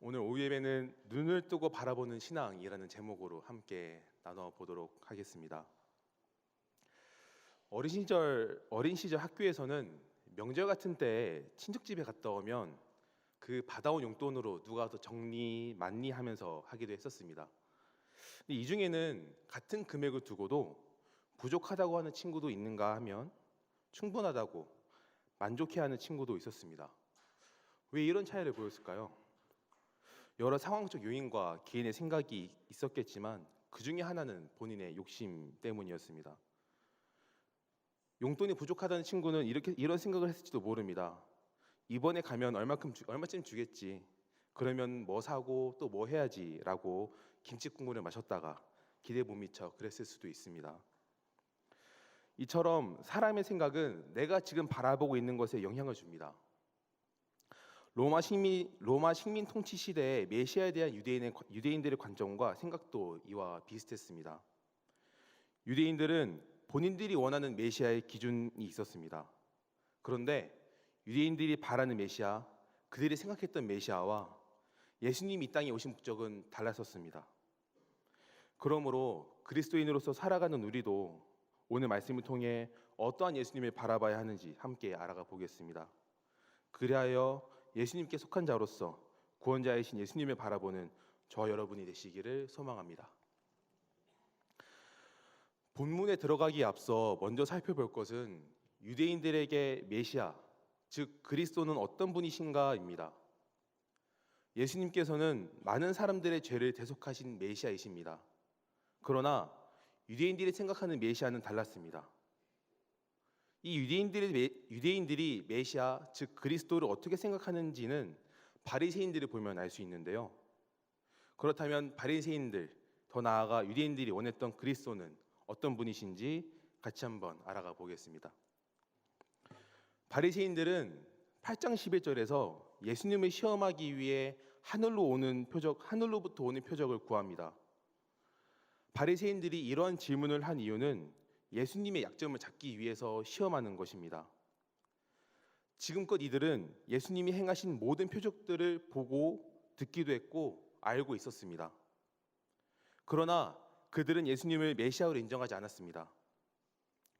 오늘 오후 예배는 눈을 뜨고 바라보는 신앙이라는 제목으로 함께 나눠보도록 하겠습니다. 어린 시절 학교에서는 명절 같은 때 친척집에 갔다 오면 그 받아온 용돈으로 누가 더 정리 많이 하면서 하기도 했었습니다. 근데 이 중에는 같은 금액을 두고도 부족하다고 하는 친구도 있는가 하면 충분하다고 만족해하는 친구도 있었습니다. 왜 이런 차이를 보였을까요? 여러 상황적 요인과 개인의 생각이 있었겠지만 그 중에 하나는 본인의 욕심 때문이었습니다. 용돈이 부족하다는 친구는 이런 생각을 했을지도 모릅니다. 이번에 가면 얼마쯤 주겠지. 그러면 뭐 사고 또 뭐 해야지라고 김치 국물을 마셨다가 기대 못 미쳐 그랬을 수도 있습니다. 이처럼 사람의 생각은 내가 지금 바라보고 있는 것에 영향을 줍니다. 로마 식민 통치 시대의 메시아에 대한 유대인들의 관점과 생각도 이와 비슷했습니다. 유대인들은 본인들이 원하는 메시아의 기준이 있었습니다. 그런데 유대인들이 바라는 메시아, 그들이 생각했던 메시아와 예수님이 이 땅에 오신 목적은 달랐었습니다. 그러므로 그리스도인으로서 살아가는 우리도 오늘 말씀을 통해 어떠한 예수님을 바라봐야 하는지 함께 알아가 보겠습니다. 그리하여 예수님께 속한 자로서 구원자이신 예수님을 바라보는 저 여러분이 되시기를 소망합니다. 본문에 들어가기에 앞서 먼저 살펴볼 것은 유대인들에게 메시아, 즉 그리스도는 어떤 분이신가입니다. 예수님께서는 많은 사람들의 죄를 대속하신 메시아이십니다. 그러나 유대인들이 생각하는 메시아는 달랐습니다. 이 유대인들이 메시아, 즉 그리스도를 어떻게 생각하는지는 바리새인들을 보면 알 수 있는데요. 그렇다면 바리새인들, 더 나아가 유대인들이 원했던 그리스도는 어떤 분이신지 같이 한번 알아가 보겠습니다. 바리새인들은 8장 11절에서 예수님을 시험하기 위해 하늘로부터 오는 표적을 구합니다. 바리새인들이 이러한 질문을 한 이유는 예수님의 약점을 찾기 위해서 시험하는 것입니다. 지금껏 이들은 예수님이 행하신 모든 표적들을 보고 듣기도 했고 알고 있었습니다. 그러나 그들은 예수님을 메시아로 인정하지 않았습니다.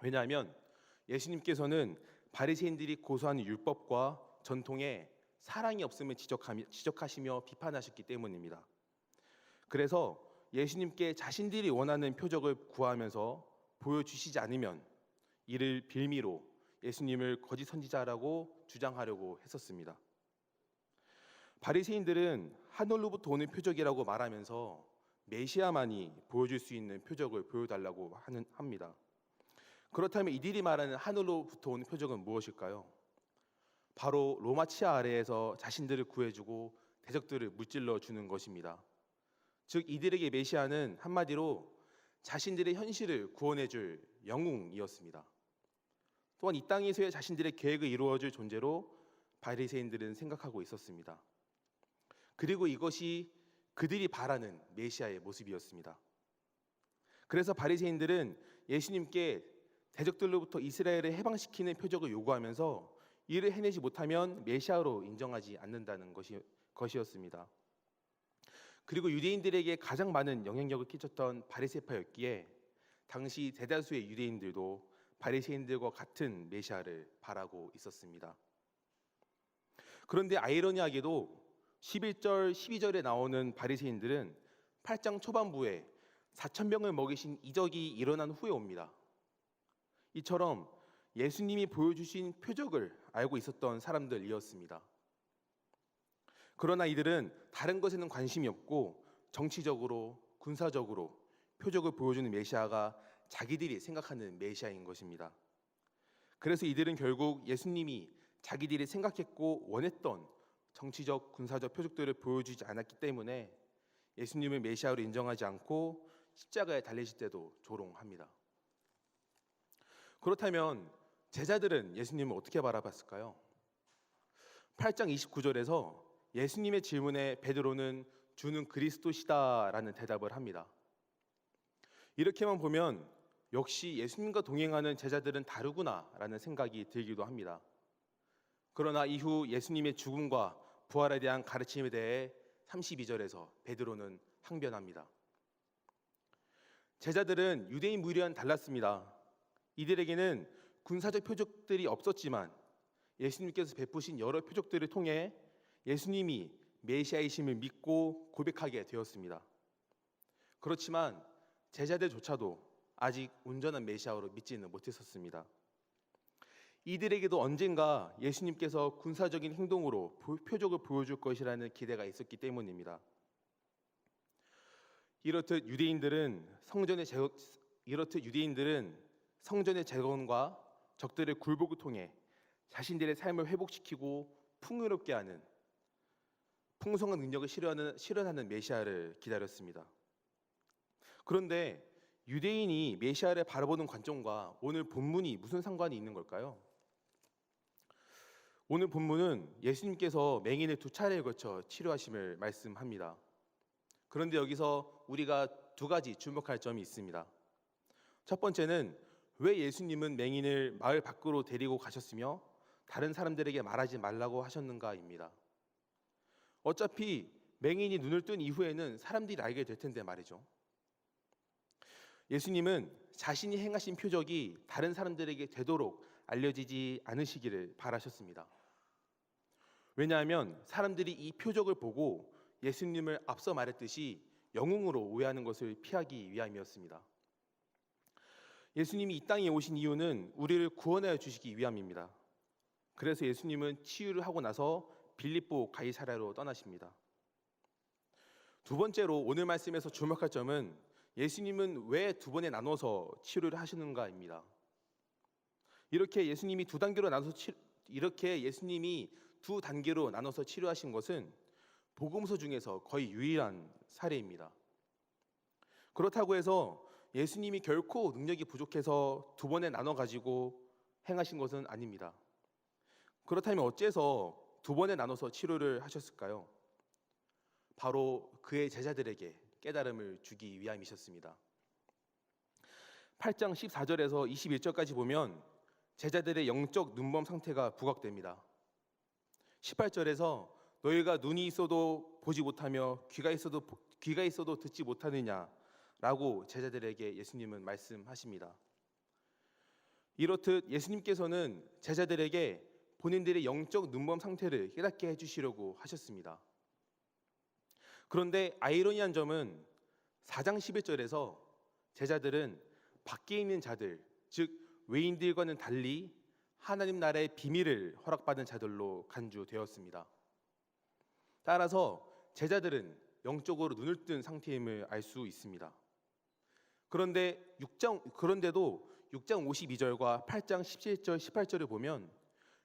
왜냐하면 예수님께서는 바리새인들이 고수하는 율법과 전통에 사랑이 없음을 지적하시며 비판하셨기 때문입니다. 그래서 예수님께 자신들이 원하는 표적을 구하면서 보여주시지 않으면 이를 빌미로 예수님을 거짓 선지자라고 주장하려고 했었습니다. 바리새인들은 하늘로부터 오는 표적이라고 말하면서 메시아만이 보여줄 수 있는 표적을 보여달라고 합니다. 그렇다면 이들이 말하는 하늘로부터 오는 표적은 무엇일까요? 바로 로마 치하 아래에서 자신들을 구해주고 대적들을 무찔러 주는 것입니다. 즉 이들에게 메시아는 한마디로 자신들의 현실을 구원해줄 영웅이었습니다. 또한 이 땅에서의 자신들의 계획을 이루어줄 존재로 바리새인들은 생각하고 있었습니다. 그리고 이것이 그들이 바라는 메시아의 모습이었습니다. 그래서 바리새인들은 예수님께 대적들로부터 이스라엘을 해방시키는 표적을 요구하면서 이를 해내지 못하면 메시아로 인정하지 않는다는 것이었습니다. 그리고 유대인들에게 가장 많은 영향력을 끼쳤던 바리새파였기에 당시 대다수의 유대인들도 바리새인들과 같은 메시아를 바라고 있었습니다. 그런데 아이러니하게도 11절, 12절에 나오는 바리새인들은 8장 초반부에 4,000명을 먹이신 이적이 일어난 후에 옵니다. 이처럼 예수님이 보여주신 표적을 알고 있었던 사람들이었습니다. 그러나 이들은 다른 것에는 관심이 없고 정치적으로, 군사적으로 표적을 보여주는 메시아가 자기들이 생각하는 메시아인 것입니다. 그래서 이들은 결국 예수님이 자기들이 생각했고 원했던 정치적, 군사적 표적들을 보여주지 않았기 때문에 예수님을 메시아로 인정하지 않고 십자가에 달리실 때도 조롱합니다. 그렇다면 제자들은 예수님을 어떻게 바라봤을까요? 8장 29절에서 예수님의 질문에 베드로는 주는 그리스도시다라는 대답을 합니다. 이렇게만 보면 역시 예수님과 동행하는 제자들은 다르구나라는 생각이 들기도 합니다. 그러나 이후 예수님의 죽음과 부활에 대한 가르침에 대해 32절에서 베드로는 항변합니다. 제자들은 유대인 무리와는 달랐습니다. 이들에게는 군사적 표적들이 없었지만 예수님께서 베푸신 여러 표적들을 통해 예수님이 메시아이심을 믿고 고백하게 되었습니다. 그렇지만 제자들조차도 아직 온전한 메시아로 믿지는 못했었습니다. 이들에게도 언젠가 예수님께서 군사적인 행동으로 표적을 보여줄 것이라는 기대가 있었기 때문입니다. 이렇듯 유대인들은 성전의 재건과 적들의 굴복을 통해 자신들의 삶을 회복시키고 풍요롭게 하는 풍성한 능력을 실현하는 메시아를 기다렸습니다. 그런데 유대인이 메시아를 바라보는 관점과 오늘 본문이 무슨 상관이 있는 걸까요? 오늘 본문은 예수님께서 맹인을 2차례에 걸쳐 치료하심을 말씀합니다. 그런데 여기서 우리가 2가지 주목할 점이 있습니다. 첫 번째는 왜 예수님은 맹인을 마을 밖으로 데리고 가셨으며 다른 사람들에게 말하지 말라고 하셨는가입니다. 어차피 맹인이 눈을 뜬 이후에는 사람들이 알게 될 텐데 말이죠. 예수님은 자신이 행하신 표적이 다른 사람들에게 되도록 알려지지 않으시기를 바라셨습니다. 왜냐하면 사람들이 이 표적을 보고 예수님을 앞서 말했듯이 영웅으로 오해하는 것을 피하기 위함이었습니다. 예수님이 이 땅에 오신 이유는 우리를 구원하여 주시기 위함입니다. 그래서 예수님은 치유를 하고 나서 빌립보 가이사랴로 떠나십니다. 2번째로 오늘 말씀에서 주목할 점은 예수님은 왜 2번에 나눠서 치료를 하시는가입니다. 이렇게 예수님이 2단계로 나눠서 치료하신 것은 복음서 중에서 거의 유일한 사례입니다. 그렇다고 해서 예수님이 결코 능력이 부족해서 2번에 나눠 가지고 행하신 것은 아닙니다. 그렇다면 어째서 2번에 나눠서 치료를 하셨을까요? 바로 그의 제자들에게 깨달음을 주기 위함이셨습니다. 8장 14절에서 21절까지 보면 제자들의 영적 눈먼 상태가 부각됩니다. 18절에서 너희가 눈이 있어도 보지 못하며 귀가 있어도 듣지 못하느냐라고 제자들에게 예수님은 말씀하십니다. 이렇듯 예수님께서는 제자들에게 본인들의 영적 눈먼 상태를 깨닫게 해주시려고 하셨습니다. 그런데 아이러니한 점은 4장 11절에서 제자들은 밖에 있는 자들, 즉 외인들과는 달리 하나님 나라의 비밀을 허락받은 자들로 간주되었습니다. 따라서 제자들은 영적으로 눈을 뜬 상태임을 알 수 있습니다. 그런데도 6장 52절과 8장 17절, 18절을 보면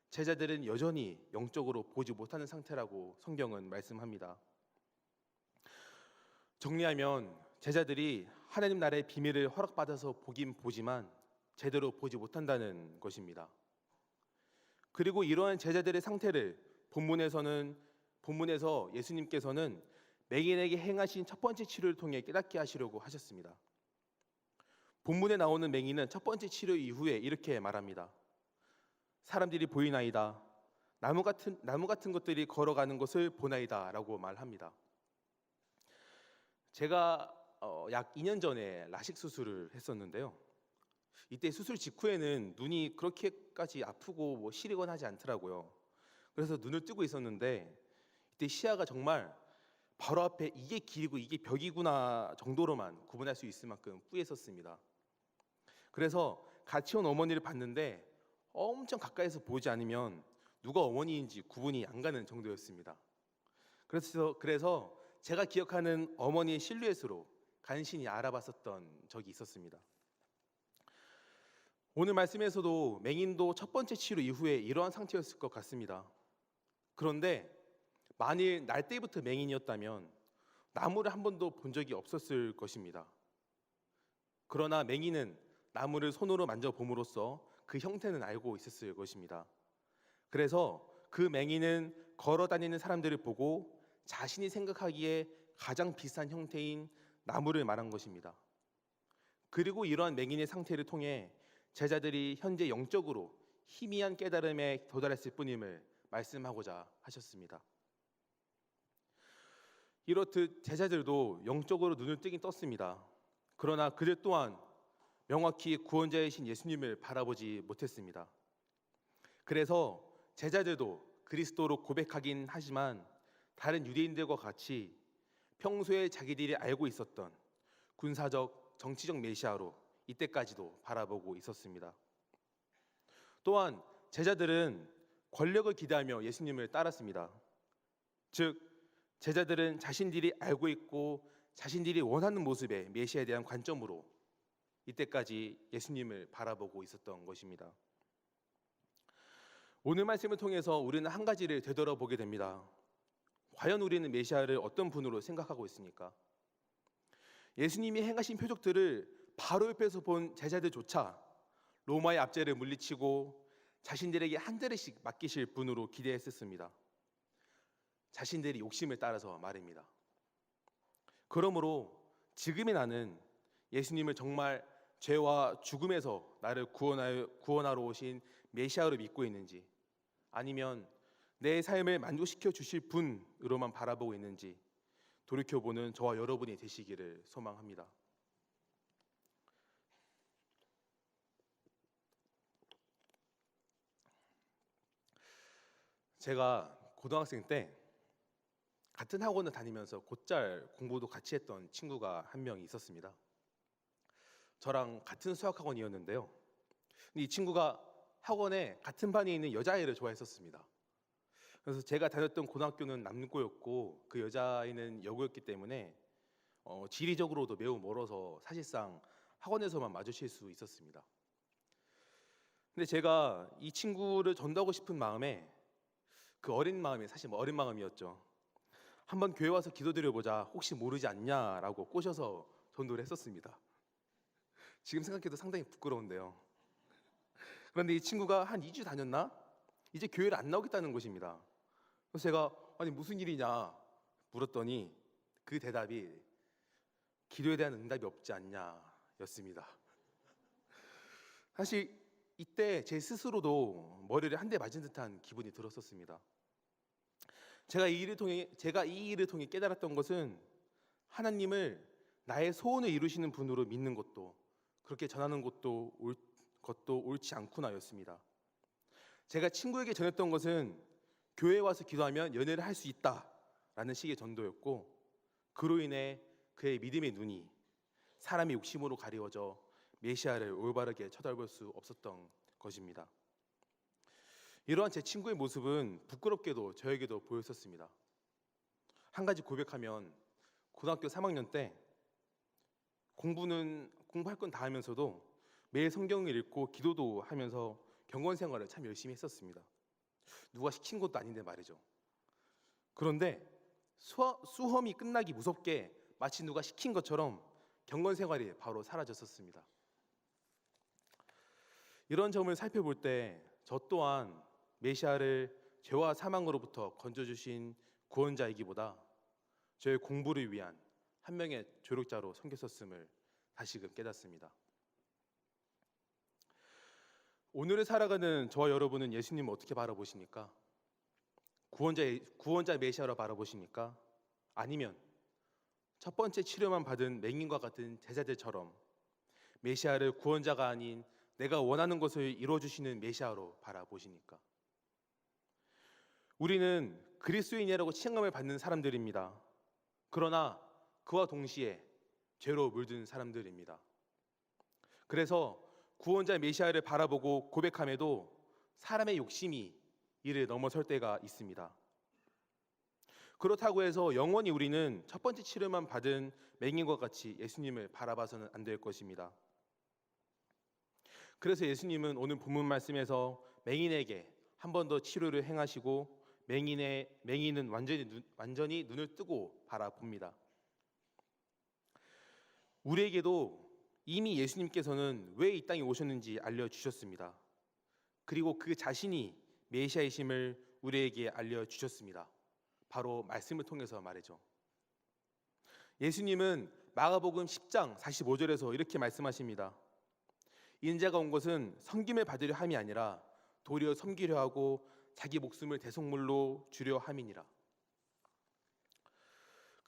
제자들은 여전히 영적으로 보지 못하는 상태라고 성경은 말씀합니다. 정리하면 제자들이 하나님 나라의 비밀을 허락받아서 보긴 보지만 제대로 보지 못한다는 것입니다. 그리고 이러한 제자들의 상태를 본문에서 예수님께서는 맹인에게 행하신 첫 번째 치료를 통해 깨닫게 하시려고 하셨습니다. 본문에 나오는 맹인은 첫 번째 치료 이후에 이렇게 말합니다. 사람들이 보이나이다. 나무 같은 것들이 걸어가는 것을 보나이다 라고 말합니다. 제가 약 2년 전에 라식 수술을 했었는데요. 이때 수술 직후에는 눈이 그렇게까지 아프고 시리거나 하지 않더라고요. 그래서 눈을 뜨고 있었는데 이때 시야가 정말 바로 앞에 이게 길이고 이게 벽이구나 정도로만 구분할 수 있을 만큼 뿌였었습니다. 그래서 같이 온 어머니를 봤는데 엄청 가까이서 보지 않으면 누가 어머니인지 구분이 안 가는 정도였습니다. 그래서 제가 기억하는 어머니의 실루엣으로 간신히 알아봤었던 적이 있었습니다. 오늘 말씀에서도 맹인도 첫 번째 치료 이후에 이러한 상태였을 것 같습니다. 그런데 만일 날 때부터 맹인이었다면 나무를 한 번도 본 적이 없었을 것입니다. 그러나 맹인은 나무를 손으로 만져봄으로써 그 형태는 알고 있었을 것입니다. 그래서 그 맹인은 걸어 다니는 사람들을 보고 자신이 생각하기에 가장 비슷한 형태인 나무를 말한 것입니다. 그리고 이러한 맹인의 상태를 통해 제자들이 현재 영적으로 희미한 깨달음에 도달했을 뿐임을 말씀하고자 하셨습니다. 이렇듯 제자들도 영적으로 눈을 뜨긴 떴습니다. 그러나 그들 또한 명확히 구원자이신 예수님을 바라보지 못했습니다. 그래서 제자들도 그리스도로 고백하긴 하지만 다른 유대인들과 같이 평소에 자기들이 알고 있었던 군사적, 정치적 메시아로 이때까지도 바라보고 있었습니다. 또한 제자들은 권력을 기대하며 예수님을 따랐습니다. 즉, 제자들은 자신들이 알고 있고 자신들이 원하는 모습의 메시아에 대한 관점으로 이때까지 예수님을 바라보고 있었던 것입니다. 오늘 말씀을 통해서 우리는 한 가지를 되돌아보게 됩니다. 과연 우리는 메시아를 어떤 분으로 생각하고 있습니까? 예수님이 행하신 표적들을 바로 옆에서 본 제자들조차 로마의 압제를 물리치고 자신들에게 한 자리씩 맡기실 분으로 기대했었습니다. 자신들이 욕심을 따라서 말입니다. 그러므로 지금의 나는 예수님을 정말 죄와 죽음에서 나를 구원하러 오신 메시아로 믿고 있는지, 아니면 내 삶을 만족시켜 주실 분으로만 바라보고 있는지 돌이켜보는 저와 여러분이 되시기를 소망합니다. 제가 고등학생 때 같은 학원을 다니면서 곧잘 공부도 같이 했던 친구가 한 명 있었습니다. 저랑 같은 수학학원이었는데요. 이 친구가 학원에 같은 반에 있는 여자아이를 좋아했었습니다. 그래서 제가 다녔던 고등학교는 남고였고 그 여자아이는 여고였기 때문에 지리적으로도 매우 멀어서 사실상 학원에서만 마주칠 수 있었습니다. 근데 제가 이 친구를 전도하고 싶은 마음에, 그 어린 마음이 사실 어린 마음이었죠. 한번 교회 와서 기도드려보자, 혹시 모르지 않냐라고 꼬셔서 전도를 했었습니다. 지금 생각해도 상당히 부끄러운데요. 그런데 이 친구가 한 2주 다녔나? 이제 교회를 안 나오겠다는 것입니다. 그래서 제가 아니 무슨 일이냐 물었더니 그 대답이 기도에 대한 응답이 없지 않냐 였습니다. 사실 이때 제 스스로도 머리를 한 대 맞은 듯한 기분이 들었었습니다. 제가 이 일을 통해 깨달았던 것은 하나님을 나의 소원을 이루시는 분으로 믿는 것도, 그렇게 전하는 것도 옳지 않구나였습니다. 제가 친구에게 전했던 것은 교회에 와서 기도하면 연애를 할 수 있다라는 식의 전도였고, 그로 인해 그의 믿음의 눈이 사람의 욕심으로 가리워져 메시아를 올바르게 쳐다볼 수 없었던 것입니다. 이러한 제 친구의 모습은 부끄럽게도 저에게도 보였었습니다. 한 가지 고백하면 고등학교 3학년 때 공부할 건 다 하면서도 매일 성경을 읽고 기도도 하면서 경건 생활을 참 열심히 했었습니다. 누가 시킨 것도 아닌데 말이죠. 그런데 수험이 끝나기 무섭게 마치 누가 시킨 것처럼 경건 생활이 바로 사라졌었습니다. 이런 점을 살펴볼 때 저 또한 메시아를 죄와 사망으로부터 건져주신 구원자이기보다 저의 공부를 위한 한 명의 조력자로 섬겼었음을 다시금 깨닫습니다. 오늘을 살아가는 저와 여러분은 예수님을 어떻게 바라보십니까? 구원자 메시아로 바라보십니까? 아니면 첫 번째 치료만 받은 맹인과 같은 제자들처럼 메시아를 구원자가 아닌 내가 원하는 것을 이루어주시는 메시아로 바라보십니까? 우리는 그리스도인이라고 칭함을 받는 사람들입니다. 그러나 그와 동시에 죄로 물든 사람들입니다. 그래서 구원자 메시아를 바라보고 고백함에도 사람의 욕심이 이를 넘어설 때가 있습니다. 그렇다고 해서 영원히 우리는 첫 번째 치료만 받은 맹인과 같이 예수님을 바라봐서는 안 될 것입니다. 그래서 예수님은 오늘 본문 말씀에서 맹인에게 한 번 더 치료를 행하시고 맹인은 완전히 눈을 뜨고 바라봅니다. 우리에게도 이미 예수님께서는 왜 이 땅에 오셨는지 알려주셨습니다. 그리고 그 자신이 메시아이심을 우리에게 알려주셨습니다. 바로 말씀을 통해서 말이죠. 예수님은 마가복음 10장 45절에서 이렇게 말씀하십니다. 인자가 온 것은 섬김을 받으려 함이 아니라 도리어 섬기려 하고 자기 목숨을 대속물로 주려 함이니라.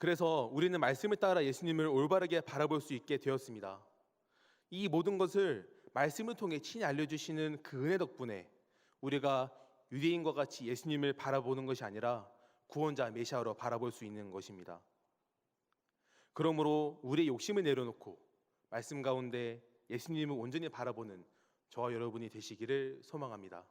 그래서 우리는 말씀을 따라 예수님을 올바르게 바라볼 수 있게 되었습니다. 이 모든 것을 말씀을 통해 친히 알려주시는 그 은혜 덕분에 우리가 유대인과 같이 예수님을 바라보는 것이 아니라 구원자 메시아로 바라볼 수 있는 것입니다. 그러므로 우리의 욕심을 내려놓고 말씀 가운데 예수님을 온전히 바라보는 저와 여러분이 되시기를 소망합니다.